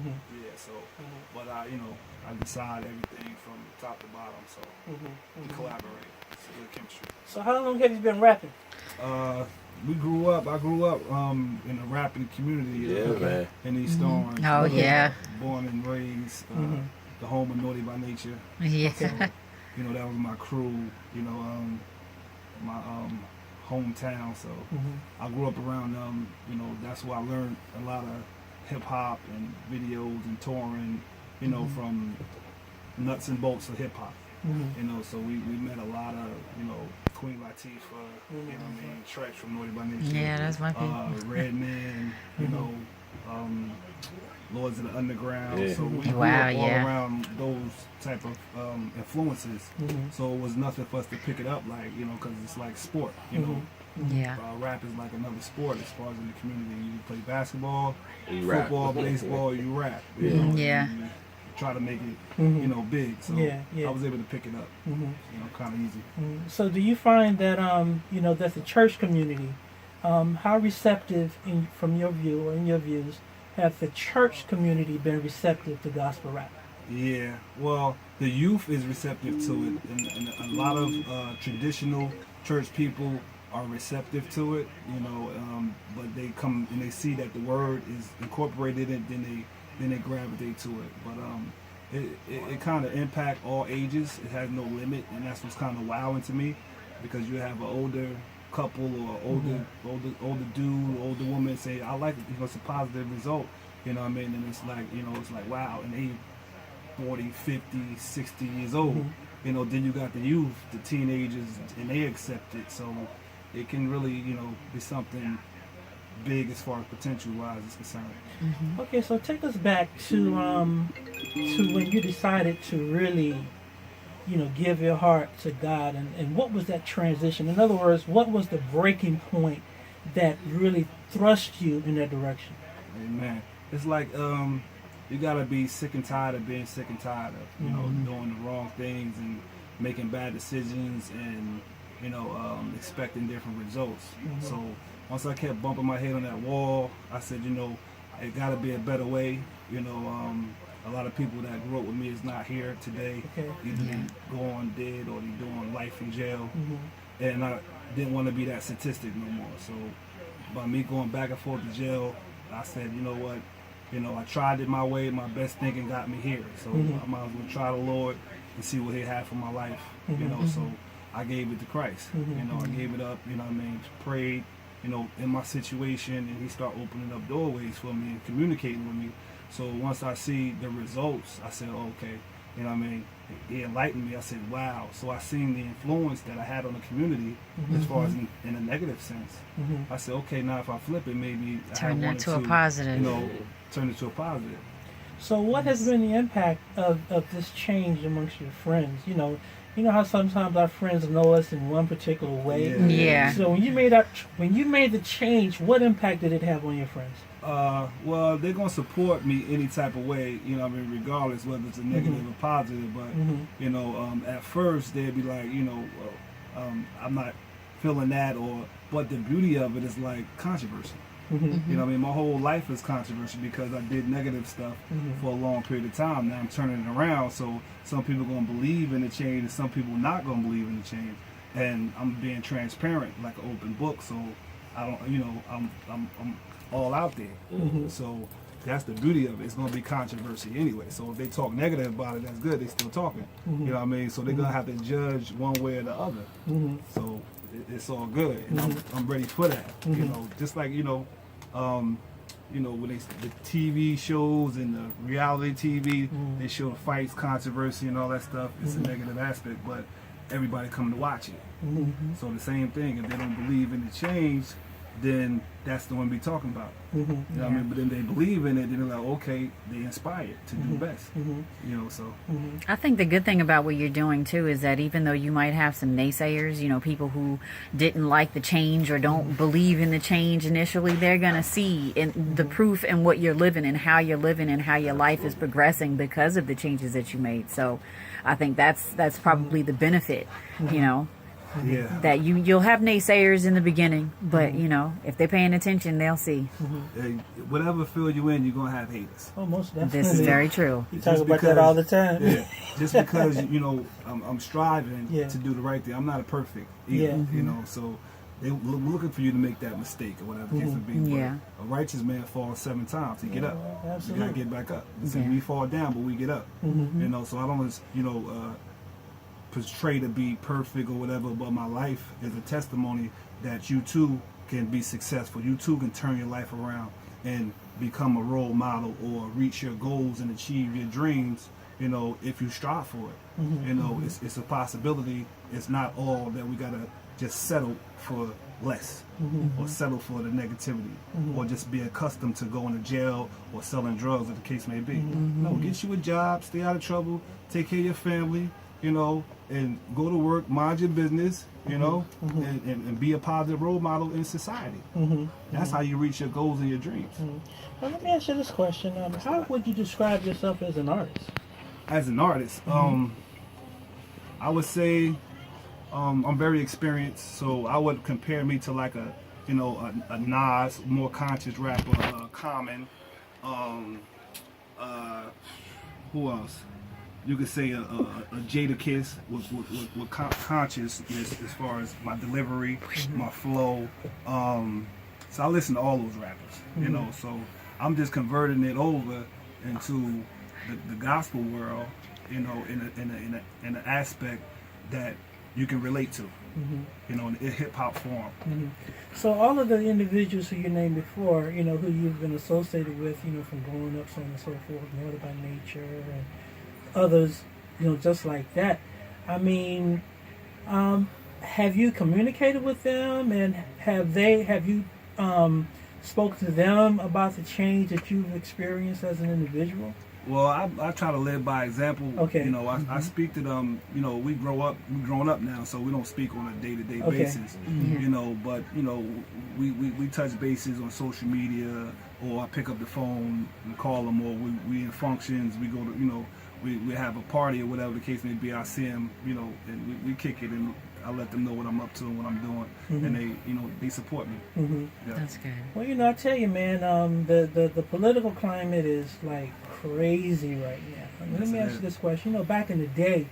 Yeah, so, but I decide everything from top to bottom, so we collaborate. It's a good chemistry. So how long have you been rapping? I grew up in a rapping community man. in East Orange. Oh, yeah. Born and raised, the home of Naughty by Nature. Yeah. So, that was my crew, my hometown. So I grew up around them. That's where I learned a lot of hip hop and videos and touring, from nuts and bolts of hip hop. So we met a lot of, Queen Latifah, Treach from Naughty by Nature. Yeah, that's my people. Redman, Lords of the Underground. Yeah. So we grew up all around those type of influences. So it was nothing for us to pick it up like, because it's like sport, Yeah. Rap is like another sport as far as in the community. You play basketball, You football, rap. baseball, you rap. Yeah. You try to make it, big. So I was able to pick it up, kind of easy. So do you find that, that the church community, how receptive, from your view or in your views, have the church community been receptive to gospel rap? Yeah, well, the youth is receptive to it, and a lot of traditional church people are receptive to it, but they come and they see that the word is incorporated in it, then they gravitate to it. But it kind of impact all ages. It has no limit, and that's what's kind of wowing to me, because you have an older couple or older dude, older woman say, I like it, it's a positive result, and it's like wow, and they 40, 50, 60 years old, then you got the youth, the teenagers, and they accept it, so it can really, be something big as far as potential wise is concerned. Okay, so take us back to when you decided to really, give your heart to God, and what was that transition? In other words, what was the breaking point that really thrust you in that direction? Amen. It's like you gotta be sick and tired of being sick and tired of doing the wrong things and making bad decisions and expecting different results. So once I kept bumping my head on that wall, I said, it gotta be a better way. A lot of people that grew up with me is not here today. Either they gone dead or they doing life in jail. And I didn't want to be that statistic no more. So by me going back and forth to jail, I said, you know what? I tried it my way. My best thinking got me here. So I might as well try the Lord and see what He had for my life. So I gave it to Christ. I gave it up. Prayed. In my situation, and He started opening up doorways for me and communicating with me. So once I see the results, I said, okay, He enlightened me. I said, wow. So I seen the influence that I had on the community as far as in a negative sense. I said, okay, now if I flip it, maybe Turn that to a positive. Turn it to a positive. So what has been the impact of this change amongst your friends? You know how sometimes our friends know us in one particular way. Yeah. So when you made the change, what impact did it have on your friends? Well, they're gonna support me any type of way, regardless whether it's a negative or positive. But at first they'd be like, I'm not feeling that, but the beauty of it is like controversy. My whole life is controversial because I did negative stuff for a long period of time. Now I'm turning it around, so some people are gonna believe in the change and some people not gonna believe in the change. And I'm being transparent, like an open book, so I don't, I'm all out there. So that's the beauty of it. It's gonna be controversy anyway. So if they talk negative about it, that's good. They still talking. So they're gonna have to judge one way or the other. So it's all good, and I'm ready for that. Just like when the TV shows and the reality TV, they show the fights, controversy, and all that stuff. It's a negative aspect, but everybody come to watch it. So the same thing. If they don't believe in the change, then that's the one we talking about. But then they believe in it, then they're like, okay, they inspired to do best. I think the good thing about what you're doing too is that even though you might have some naysayers, people who didn't like the change or don't believe in the change initially, they're gonna see in the proof in what you're living and how you're living and how your life is progressing because of the changes that you made. So I think that's probably the benefit, Yeah. That you'll have naysayers in the beginning, but you know, if they're paying attention, they'll see. Hey, whatever field you in, you're gonna have haters. Oh, most definitely. This is very true. You talk about that all the time. Yeah, just because you know I'm striving Yeah. to do the right thing. I'm not a perfect either. Yeah. You know, so they looking for you to make that mistake or whatever the case may be. But Yeah. a righteous man falls 7 times. He get up. Absolutely. You gotta get back up. So Yeah. we fall down, but we get up. You know, so I don't portray to be perfect or whatever, but my life is a testimony that you too can be successful. You too can turn your life around and become a role model or reach your goals and achieve your dreams, you know, if you strive for it. You know, it's a possibility. It's not all that we gotta just settle for less or settle for the negativity or just be accustomed to going to jail or selling drugs, as the case may be. No, get you a job, stay out of trouble, take care of your family, you know, and go to work, mind your business, you know, and be a positive role model in society. That's how you reach your goals and your dreams. Well, let me ask you this question. How would you describe yourself as an artist? As an artist, I would say I'm very experienced, so I would compare me to like a Nas, more conscious rapper, Common. Who else? You could say a Jada Kiss with consciousness as far as my delivery, my flow. So I listen to all those rappers, you know. So I'm just converting it over into the gospel world, you know, in an aspect that you can relate to, you know, in hip hop form. So all of the individuals who you named before, you know, who you've been associated with, you know, from growing up, so on and so forth, Water by Nature and others, you know, just like that. I mean, have you communicated with them, and have you spoke to them about the change that you've experienced as an individual? Well, I try to live by example. Okay. You know, I speak to them. You know, we grown up now, so we don't speak on a day-to-day basis. You know, but you know, we touch bases on social media, or I pick up the phone and call them, or we in functions. We go to, you know, we have a party or whatever the case may be. I see them, you know, and we kick it, and I let them know what I'm up to and what I'm doing, and they, you know, they support me. Yeah. That's good. Well, you know, I tell you, man, the political climate is like crazy right now. I mean, let me ask you this question. You know, back in the day,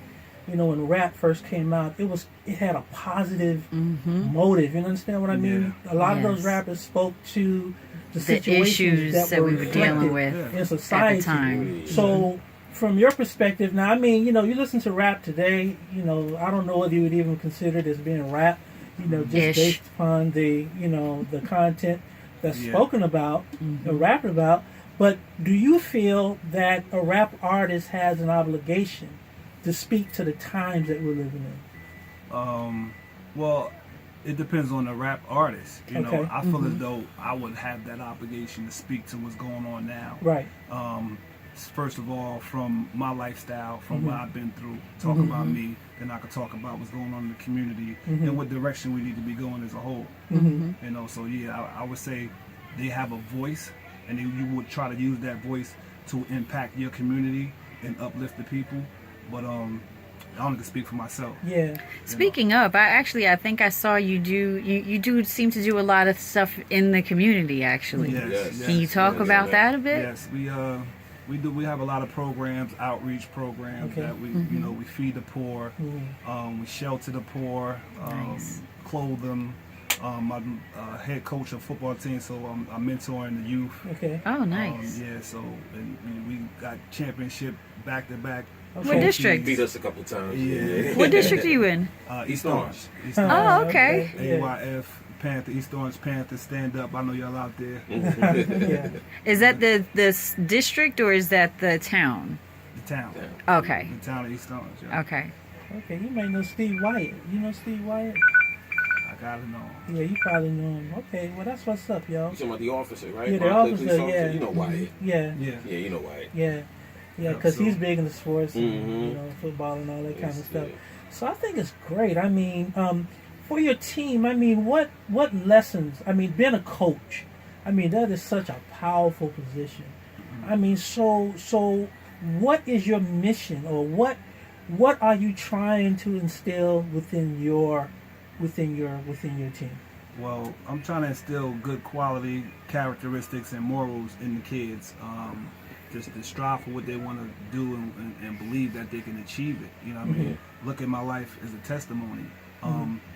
you know, when rap first came out, it had a positive motive. You understand what I mean? A lot of those rappers spoke to the situations issues that we were dealing with in society. at the time. So, from your perspective, now, I mean, you know, you listen to rap today, you know, I don't know whether you would even consider it as being rap, you know, just based upon the, you know, the content that's spoken about and rapped about. But do you feel that a rap artist has an obligation to speak to the times that we're living in? Well, it depends on the rap artist. You know, I feel as though I would have that obligation to speak to what's going on now. Right. First of all, from my lifestyle, from what I've been through, talk about me, then I could talk about what's going on in the community and what direction we need to be going as a whole. You know, so yeah, I would say they have a voice, and you would try to use that voice to impact your community and uplift the people. But I only can speak for myself. Yeah. Speaking of, I think I saw you do. You do seem to do a lot of stuff in the community. Actually, Yes. Can you talk about that a bit? Yes, we do. We have a lot of programs, outreach programs that we, you know, we feed the poor, we shelter the poor, clothe them. I'm head coach of football team, so I'm mentoring the youth. Okay. Oh, nice. Yeah, so and we got championship back to back. What district? Beat us a couple times. Yeah. What district are you in? East Orange. East Oh, Orange. okay. AYF Panther, East Orange Panthers, stand up. I know y'all out there. Yeah. Is that the district or is that the town? The town. Okay. The town of East Orange. Yeah. Okay. Okay, you may know Steve Wyatt. You know Steve Wyatt? I gotta know. Yeah, you probably know him. Okay, well, that's what's up, y'all. You talking about the officer, right? Yeah, the Mark officer, Quigley's yeah. You know Wyatt. Yeah. Yeah. Yeah, you know Wyatt. Yeah. Yeah, because he's big into sports and, you know, football and all that kind of Yes, stuff. yeah. So I think it's great. I mean, for your team, I mean, what lessons, I mean, being a coach, I mean, that is such a powerful position. I mean, so what is your mission, or what are you trying to instill within your within your team? Well, I'm trying to instill good quality characteristics and morals in the kids. Just to strive for what they want to do and believe that they can achieve it. You know what I mean? Look at my life as a testimony.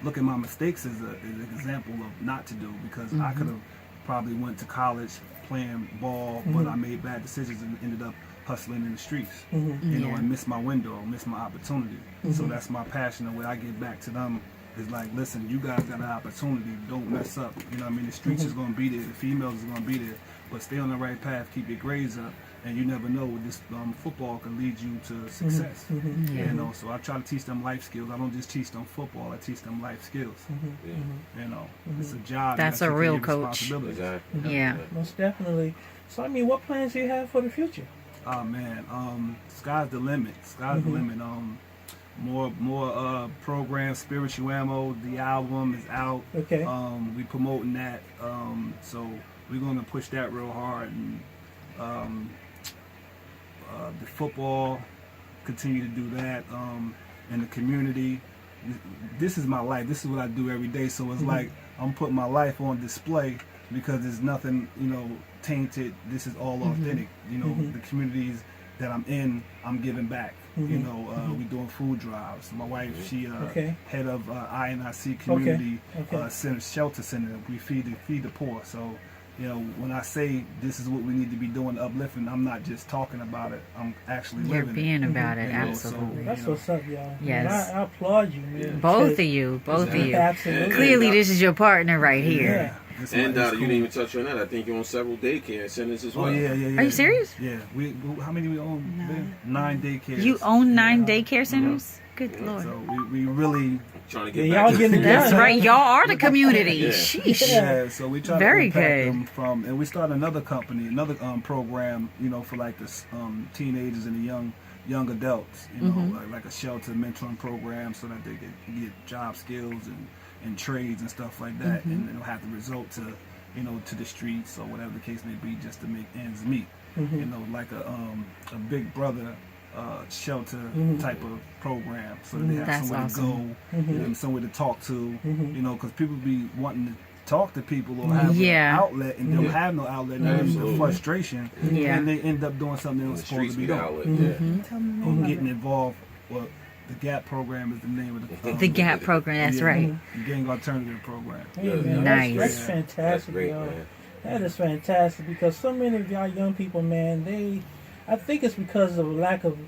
Look at my mistakes as an example of not to do, because I could have probably went to college playing ball, but I made bad decisions and ended up hustling in the streets, you know, and missed my window, missed my opportunity. So that's my passion, and what I give back to them is like, listen, you guys got an opportunity, don't mess up. You know what I mean? The streets is going to be there, the females is going to be there, but stay on the right path, keep your grades up, and you never know, this football can lead you to success. You know, so I try to teach them life skills. I don't just teach them football, I teach them life skills. You know, it's a job. That's a real coach. Exactly. Yeah. Most definitely. So, I mean, what plans do you have for the future? Oh man, sky's the limit. Sky's the limit. More programs, Spiritual Ammo. The album is out. Okay. We promoting that. So we're gonna push that real hard, and the football, continue to do that. In the community, this is my life. This is what I do every day. So it's like I'm putting my life on display, because there's nothing, you know, tainted. This is all authentic. You know, the communities that I'm in, I'm giving back. You know, we doing food drives. My wife, she head of INIC community center, shelter center. We feed the poor. So, you know, when I say this is what we need to be doing, uplifting, I'm not just talking about it. I'm actually You're living being it. about it, You know, absolutely. That's what's up, y'all. Yes. Man, I applaud you, man. Both of you. Absolutely. Clearly, this is your partner right here. Yeah. It's And cool. you didn't even touch on that. I think you're on several daycare centers as well. Oh yeah. Are you serious? Yeah. We how many we own? 9 daycares. You own 9 daycare centers? Good Lord. So we really. Trying to get Yeah, back y'all getting That's Yeah. right. Y'all are the community. Yeah. Sheesh. Yeah, so we try Very to impact good. them from, and we started another company, another program, you know, for like the teenagers and the young adults, you know, like a shelter mentoring program, so that they can get job skills and trades and stuff like that, and it'll have to result to, you know, to the streets or whatever the case may be, just to make ends meet. You know, like a big brother shelter type of program, so that they have That's somewhere awesome. to go, and somewhere to talk to, you know, because people be wanting to talk to people or have Yeah. an outlet, and don't have no outlet, and there's the frustration, Yeah. and they end up doing something they the was supposed streets to be be the doing. outlet. Or getting involved. Well, the GAP program is the name of the The GAP program, that's right. The Gang Alternative Program. Hey, man, Nice. That's That's fantastic, great, y'all. man. That is fantastic, because so many of y'all young people, man, I think it's because of lack of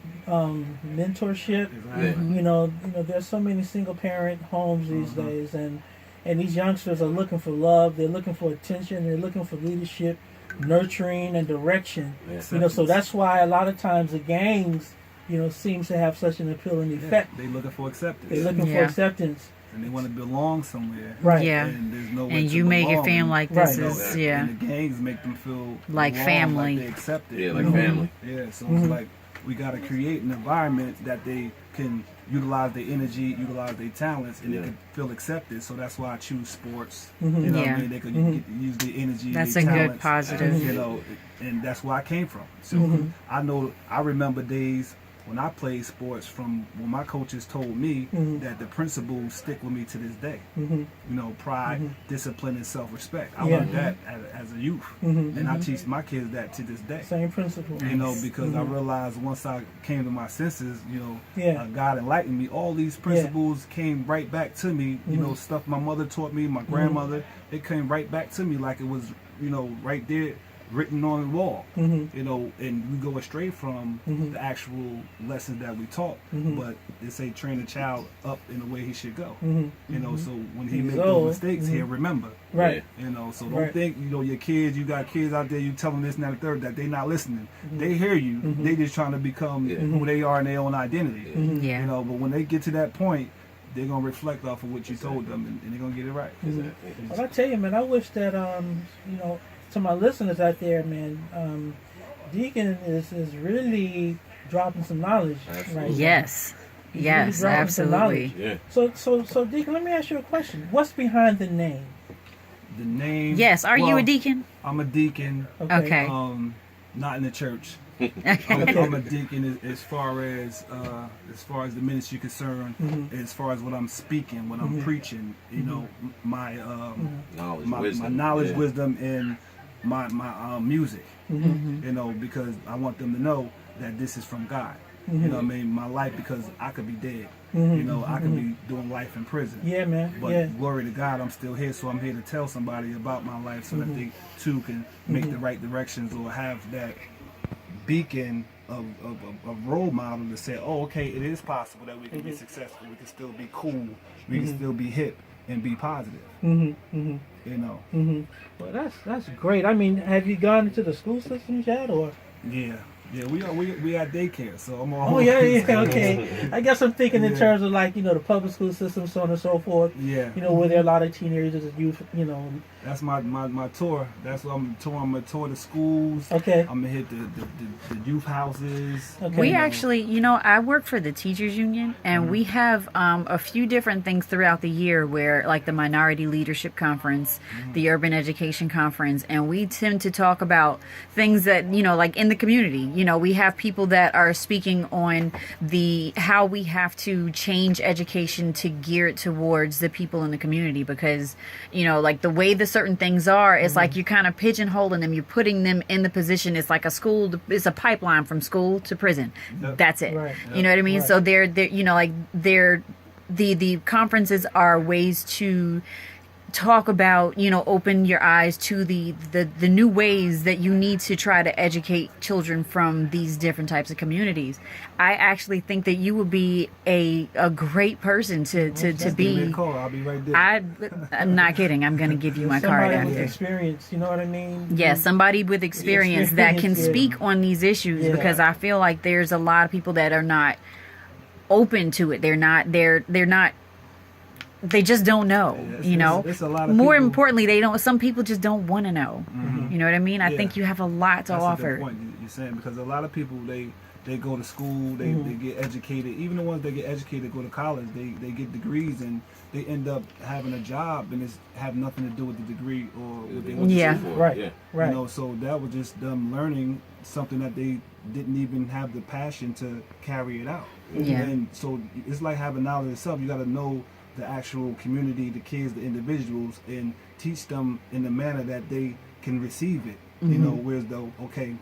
mentorship. Exactly. You know, there's so many single parent homes these days, and these youngsters are looking for love. They're looking for attention. They're looking for leadership, nurturing, and direction. Yes. You know, so that's why a lot of times the gangs, you know, seems to have such an appealing effect. They looking for acceptance. They're looking for acceptance. And they want to belong somewhere. Right. Yeah. And there's no way And to you make it belong. feel like this Right. is, yeah. And the gangs make them feel Like belong, family. like they accepted. Yeah, like family. Yeah, so it's like we got to create an environment that they can utilize their energy, utilize their talents, and they can feel accepted. So that's why I choose sports. You know what Yeah. I mean? They could use their energy. That's their a good talents, positive. You know, and that's where I came from. So I remember days when I played sports from when my coaches told me that the principles stick with me to this day. You know, pride, discipline, and self-respect. I learned that as a youth, and I teach my kids that to this day. Same principle. You know, because I realized once I came to my senses, you know, Yeah. God enlightened me. All these principles came right back to me. You know, stuff my mother taught me, my grandmother, it came right back to me like it was, you know, right there, written on the wall. You know, and we go astray from the actual lessons that we taught. But they say train a child up in the way he should go. You know, so when he He's make old. those mistakes, he'll remember. Right. You know, so don't Right. think, you know, your kids, you got kids out there, you tell them this and that and the third, that they not listening. They hear you. They just trying to become who they are in their own identity. Yeah. You know, but when they get to that point, they're going to reflect off of what you told them, and they're going to get it right. Well, I tell you, man, I wish that, you know, to my listeners out there, man, Deacon is really dropping some knowledge. Right Yes. He's Yes, really dropping some knowledge. absolutely. Yeah. So Deacon, let me ask you a question. What's behind the name? The name. Yes. Are you well, a deacon? I'm a deacon. Okay. Not in the church. I'm a deacon as far as the ministry concerned, as far as what I'm speaking, what I'm preaching. You know, my knowledge, wisdom, and my music. You know, because I want them to know that this is from God. You know what I mean? My life, because I could be dead. You know, I could be doing life in prison. Yeah, man. But glory to God, I'm still here, so I'm here to tell somebody about my life so that they too can make the right directions or have that beacon of role model to say, oh, okay, it is possible that we can be successful. We can still be cool. We can still be hip and be positive. You know. Well, that's great. I mean, have you gone into the school systems yet, or? Yeah, we got daycare, so I'm all. Oh yeah, okay. I guess I'm thinking in terms of like, you know, the public school system, so on and so forth. Yeah. You know, where there are a lot of teenagers and youth, you know. That's my tour. That's what I'm touring. I'm gonna tour the schools. Okay. I'm gonna hit the youth houses. Okay. We actually, you know, I work for the teachers union, and we have a few different things throughout the year where, like the Minority Leadership Conference, the Urban Education Conference, and we tend to talk about things that, you know, like in the community. You know, we have people that are speaking on how we have to change education to gear it towards the people in the community, because, you know, like the way the certain things are, it's like you're kind of pigeonholing them. You're putting them in the position. It's like a school. It's a pipeline from school to prison. That's it. Right. You know what I mean? Right. So they're you know, like the conferences are ways to talk about, you know, open your eyes to the new ways that you need to try to educate children from these different types of communities. I actually think that you would be a great person to Give be. me a call. I'll be right there. I'm not kidding. I'm going to give you my card Somebody with after. experience, you know what I mean? Yeah, somebody with experience that can speak on these issues, because I feel like there's a lot of people that are not open to it. They're not. They just don't know, you know. It's a lot of More people. importantly, some people just don't want to know. You know what I mean? I think you have a lot to That's offer. a good point you're saying, because a lot of people, they go to school, they get educated. Even the ones that get educated go to college, they get degrees, and they end up having a job, and it's have nothing to do with the degree or what they want to Right. You Right. know, so that was just them learning something that they didn't even have the passion to carry it out. Yeah. And so it's like having knowledge itself. You got to know the actual community, the kids, the individuals, and teach them in the manner that they can receive it. You know, whereas though, okay,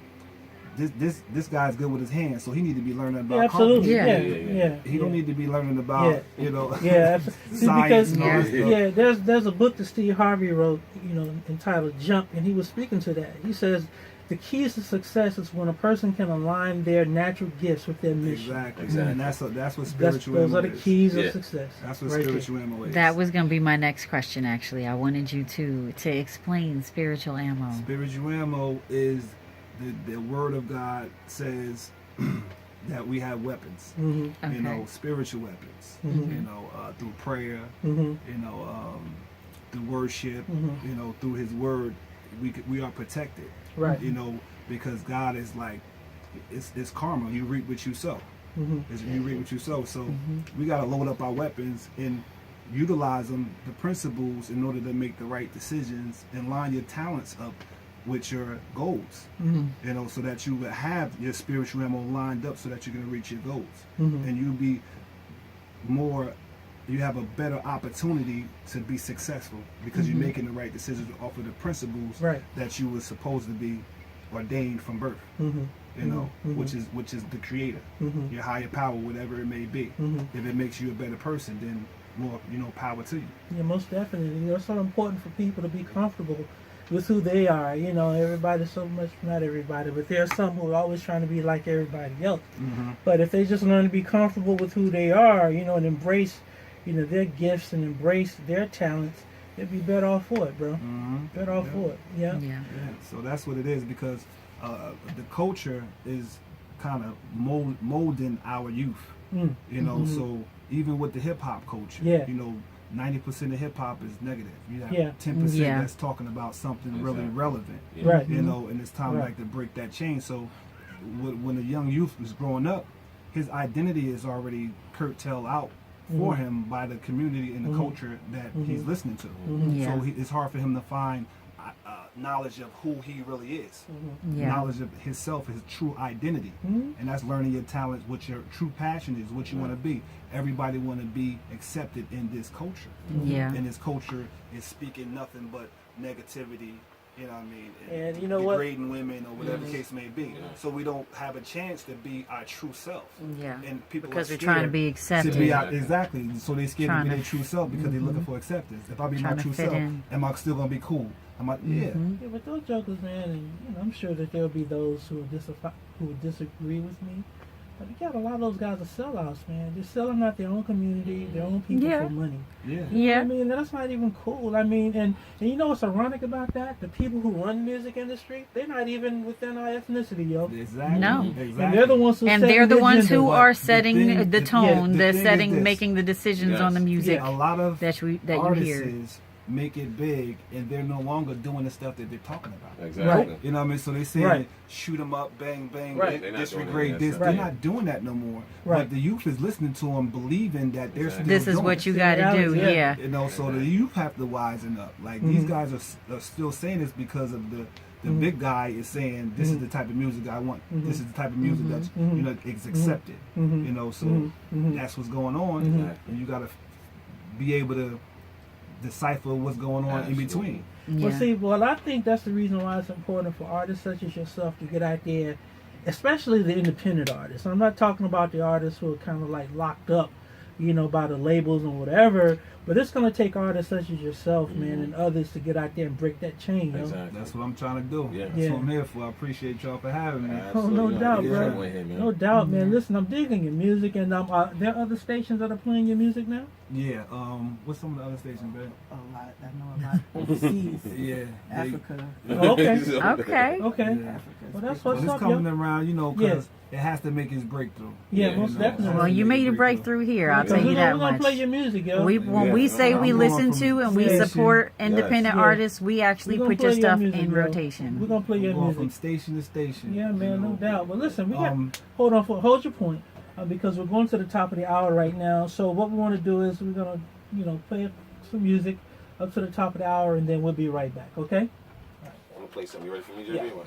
this guy's good with his hands, so he need to be learning about Absolutely. carpentry. Yeah. He don't need to be learning about, you know, Yeah, see, science because and all that stuff. there's a book that Steve Harvey wrote, you know, entitled Jump, and he was speaking to that. He says the keys to success is when a person can align their natural gifts with their mission. Exactly. And that's what spiritual Those ammo are the is. keys of success. That's what right spiritual ammo is. That was going to be my next question, actually. I wanted you to explain spiritual ammo. Spiritual ammo is the word of God says that we have weapons. Mm-hmm. You know, spiritual weapons. Mhm. You know, through prayer. Mm-hmm. You know, through worship. Mhm. You know, through His Word, we are protected. Right. You know, because God is like, it's karma. You reap what you sow. Mm-hmm. You reap what you sow. So we got to load up our weapons and utilize them, the principles, in order to make the right decisions and line your talents up with your goals. Mm-hmm. You know, so that you have your spiritual ammo lined up so that you're going to reach your goals. Mm-hmm. And you have a better opportunity to be successful because you're making the right decisions off of the principles that you were supposed to be ordained from birth. Mm-hmm. You know, which is the Creator, your higher power, whatever it may be. If it makes you a better person, then more, power to you. Yeah, most definitely. You know, it's so important for people to be comfortable with who they are. You know, everybody's so much, not everybody, but there are some who are always trying to be like everybody else. But if they just learn to be comfortable with who they are, you know, and embrace, their gifts and embrace their talents, they'd be better off for it, bro. Better off for it. Yeah. So that's what it is, because the culture is kind of molding our youth. You know, so even with the hip hop culture, 90% of hip hop is negative. You have 10% that's talking about something really relevant. Right. You know, and it's time like to break that chain. So when a young youth is growing up, his identity is already curtailed out for him by the community and the culture that he's listening to. So it's hard for him to find knowledge of who he really is, Yeah. knowledge of himself, his true identity, and that's learning your talents, what your true passion is, what you want to be. Everybody want to be accepted in this culture, Yeah. and this culture is speaking nothing but negativity. You know what I mean? And you know what? Degrading women or whatever the case may be. So we don't have a chance to be our true self. Yeah. And people Because are we're trying to scared be accepted. to be out, exactly. So they scared Trying to be to- their true self because they're looking for acceptance. If I be my Trying to true fit self, in. am I still gonna be cool? Am I? Yeah. Yeah, but those jokers, man, and I'm sure that there'll be those who would disagree with me. But you got a lot of those guys are sellouts, man. They're selling out their own community, their own people Yeah. for money. Yeah. You know Yeah. what I mean, that's not even cool. I mean, and you know what's ironic about that? The people who run the music industry, they're not even within our ethnicity, yo. Exactly. No. Exactly. And they're the ones who And set they're the the ones agenda. who but are the setting thing- the the- tone, yeah, the they're thing is setting, this. making the decisions on the music Yeah, a lot of that you hear. artists make it big, and they're no longer doing the stuff that they're talking about. Exactly. You know what I mean? So they say Right. shoot them up, bang, bang, Right. They're not disregard doing this. that They're stuff. not doing that no more. Right. But the youth is listening to them, believing that they're Exactly. still This is doing what it. you got to do. Yeah. Yeah. You know, so the youth have to wisen up. Like these guys are still saying this because of the big guy is saying this is the type of music I want. This is the type of music that's you know is accepted. You know, so that's what's going on, and you got to be able to decipher what's going on in between. Well, Yeah. see, I think that's the reason why it's important for artists such as yourself to get out there, especially the independent artists. I'm not talking about the artists who are kind of like locked up, you know, by the labels and whatever. But it's going to take artists such as yourself, man, and others to get out there and break that chain, yo. Exactly. That's what I'm trying to do. Yeah. That's Yeah. what I'm here for. I appreciate y'all for having me. Oh, no doubt, bro. Man. No doubt, man. Listen, I'm digging your music, and there are other stations that are playing your music now? Yeah. What's some of the other stations, babe? A lot. I know a lot overseas. Yeah. Africa. Oh, okay. Okay. Okay. Yeah. Africa. Well, that's But what's it's up, coming yo. around, you know, because it has to make its breakthrough. Yeah, Yeah, most you know, definitely. Well, you made a breakthrough here. I'll tell We're you gonna- that we're gonna play much. your music, yo. When we say I'm we going listen from to and we station- support independent Yeah. artists, we actually We're put gonna your play stuff music, in yo. rotation. We're gonna play your I'm going from music. station to station. Yeah, man, you no know. doubt. But listen, we got Um, hold your point, because we're going to the top of the hour right now. So what we want to do is we're gonna, play some music up to the top of the hour, and then we'll be right back. Okay? I'm gonna play something. You ready for me, JB? Yeah.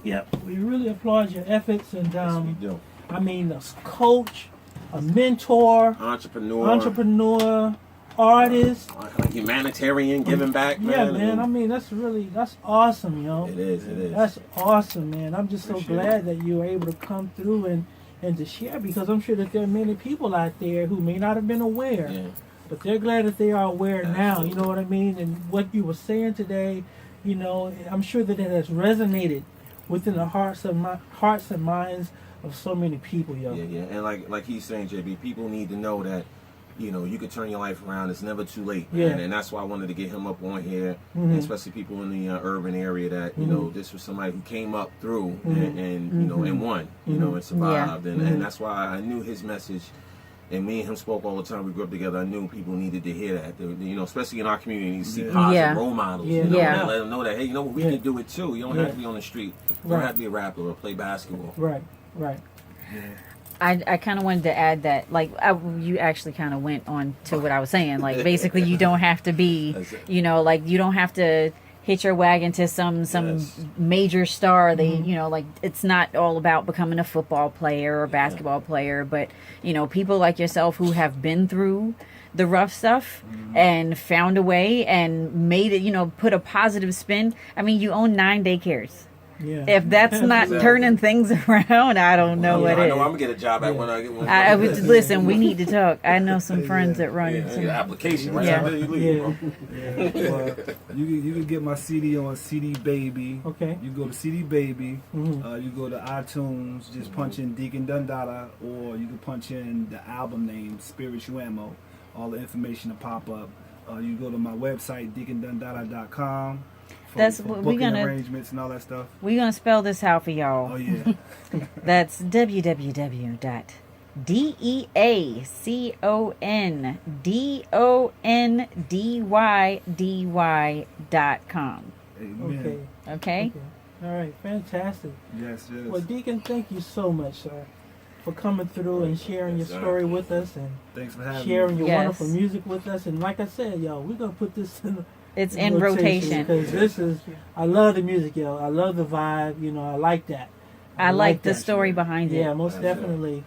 Yep. We really applaud your efforts, and We do. I mean, a coach, a mentor, entrepreneur, artist. Humanitarian, giving back, man. Yeah, man. I mean, that's awesome, yo. It is. That's awesome, man. I'm just so Appreciate glad that you were able to come through and to share, because I'm sure that there are many people out there who may not have been aware, Yeah. but they're glad that they are aware now. Absolutely. You know what I mean? And what you were saying today, I'm sure that it has resonated within the hearts and minds of so many people, yo. Yeah. And like he's saying, JB, people need to know that, you could turn your life around. It's never too late. Yeah. And that's why I wanted to get him up on here, and especially people in the urban area that, this was somebody who came up through and won, and survived. And that's why I knew his message. And me and him spoke all the time. We grew up together. I knew people needed to hear that. Especially in our community, see positive Yeah. role models. Yeah. And let them know that, hey, we Yeah. can do it too. You don't have to be on the street. You don't have to be a rapper or play basketball. Right. I kind of wanted to add that, you actually kind of went on to what I was saying. Like, basically, you don't have to be, That's it. you don't have to hitch your wagon to some Yes. major star. They, it's not all about becoming a football player or basketball player, but, people like yourself who have been through the rough stuff and found a way and made it, put a positive spin. I mean, you own 9 daycares. Yeah. If that's not Exactly. turning things around, I don't know what I is. know I'm gonna get a job at when I get one. I would listen. We need to talk. I know some friends that run some. Application right Yeah. after you leave. Yeah. Well, you can get my CD on CD Baby. Okay. You go to CD Baby. You go to iTunes. Just punch in Deacon Dundada, or you can punch in the album name Spirituamo. All the information will pop up. You go to my website deacondundada.com. That's for what we're booking gonna- arrangements and all that stuff. We're gonna spell this out for y'all. Oh yeah. That's www.deacondondydy.com. Amen. Okay. Okay. All right. Fantastic. Yes. Well, Deacon, thank you so much, sir. for coming through and sharing your story with us and Thanks for having sharing me. your Yes. wonderful music with us. And like I said, yo, we're gonna put this in. It's in rotation. Because this is, I love the music, yo. I love the vibe. You know, I like that. I like the that. story behind it. Yeah, most definitely.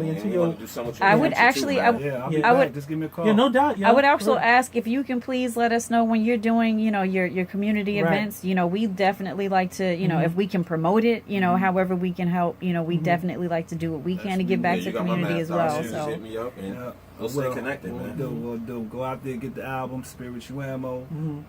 And Into you your, wanna do something with I your would music actually- too, I man. Yeah, I'll be Yeah. back. I would- Just give me a call. yeah, no doubt, yo. I would also Right. ask if you can please let us know when you're doing, your community Right. events. We definitely like to, if we can promote it, however we can help, we definitely like to do what we can to give back Yeah, to you got my community as master. well. Just So hit me up and Yeah. we'll stay connected, We'll man. do. Go out there, get the album, Spirituamo.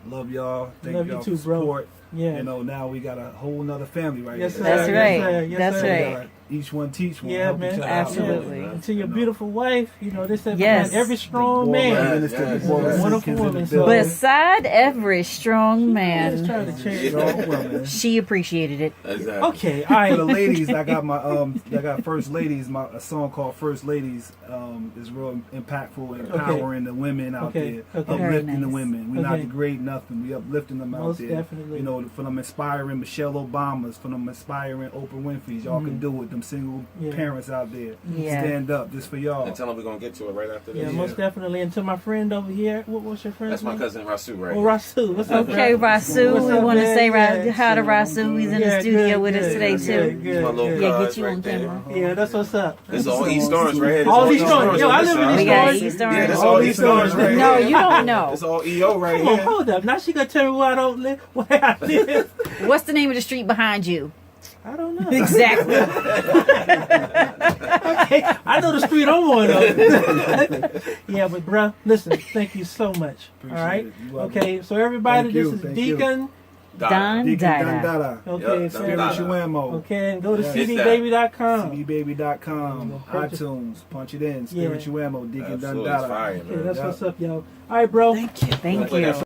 Love y'all. Thank Love you y'all too, for bro. support. Yeah. Now we got a whole nother family right Yes, here. sir. That's Yes, right. sir. Yes, That's sir. right. We gotta each one teach one. Yeah, help man. each other Absolutely. out. And to your beautiful wife, they said Yes. behind every strong man. Yes, yes. Wonderful woman. So, beside every strong just man, trying to change. Strong women. she appreciated it. Exactly. Okay, all right. For the ladies, I got my I got First Ladies. A song called First Ladies is real impactful and empowering the women out Okay. there, Okay. Very uplifting the nice. women. We're not Okay. degrading nothing. We uplifting them out Most there. definitely. For them inspiring Michelle Obamas, for them inspiring Oprah Winfrey's. Y'all can do it. Them single Yeah. parents out there, Yeah. stand up. This for y'all. And tell them we're going to get to it right after this. Yeah, most definitely. And to my friend over here, what's your friend's That's my name? cousin Rasu right Oh, here. Rasu. What's up, Okay, bro? Rasu, What's we up, want to man? say Yeah. hi to Rasu. He's in the Yeah, studio good, with us good, today good, too. good, My little good. Yeah, cuz get you right on there. camera. Yeah, that's what's up. This is all East Orange right here. This All is East Orange. Yo, I on this live in side. We East got Orange. East Yeah, Orange. that's All all East East Orange Orange. right No, here. you don't know. It's all EO right Come on, here. hold up. Now she gonna tell me where I don't live. Where I live. What's the name of the street behind you? I don't know. Exactly. Okay, I know the street I'm on though. Yeah, but bruh, listen, thank you so much. Appreciate All right. it. You're welcome. Okay, so everybody, Thank this you, is thank you. Deacon. Don Deacon Dada. Dada. Okay, Yep, so Don Dada. Spirituamo. okay, and go to Yeah. cdbaby.com. cdbaby.com, Purchase- iTunes, punch it in, Yeah. Spirituamo, Deacon Absolutely. It's Dada. fire, Okay, man. that's Yeah. what's up, yo. All right, bro. Thank you.